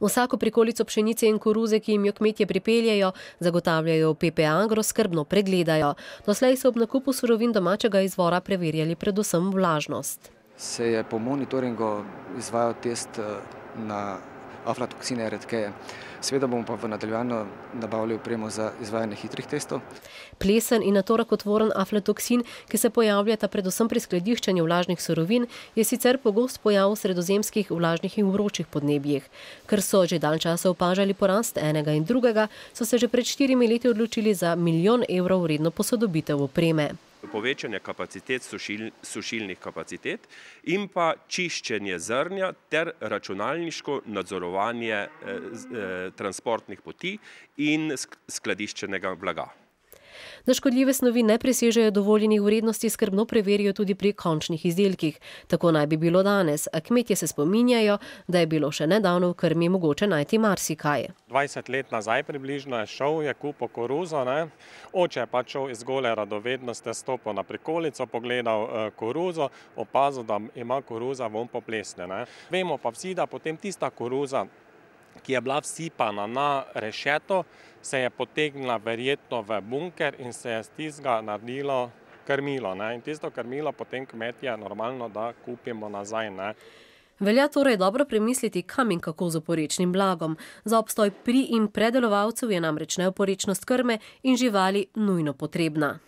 Vsako prikolico pšenice in koruze, ki jim jo kmetje pripeljejo, zagotavljajo v PP Agro, skrbno pregledajo. Doslej so ob nakupu surovin domačega izvora preverjali predvsem vlažnost. Se je po monitoringu izvajal test na aflatoksine redkeje. Seveda bomo pa v nadaljevanju nabavili opremo za izvajanje hitrih testov. Plesen in nato rakotvoren aflatoksin, ki se pojavljata predvsem pri skladiščenju vlažnih surovin, je sicer pogost pojav v sredozemskih vlažnih in vročih podnebjih. Ker so že dalj časa opažali porast enega in drugega, so se že pred 4 leti odločili za €1 milijon vredno posodobitev opreme. Povečanje kapacitet sušilnih kapacitet in pa čiščenje zrnja ter računalniško nadzorovanje transportnih poti in skladiščenega blaga. Da škodljive snovi ne presežejo dovoljenih vrednosti, skrbno preverijo tudi pri končnih izdelkih. Tako naj bi bilo danes, a kmetje se spominjajo, da je bilo še nedavno v krmi mogoče najti marsikaj. 20 let nazaj približno je šel, je kupil koruzo, oče je pač šel iz gole radovednosti, stopil na prikolico, pogledal koruzo, opazil, da ima koruza von poplesne. Vemo pa vsi, da potem tista koruza, ki je bila vsipana na rešeto, se je potegnila verjetno v bunker in se je z tistega naredilo krmilo. In tisto krmilo potem kmetje normalno, da kupimo nazaj. Velja torej dobro premisliti, kam in kako z oporečnim blagom. Za obstoj pri in predelovalcev je namreč neoporečnost krme in živali nujno potrebna.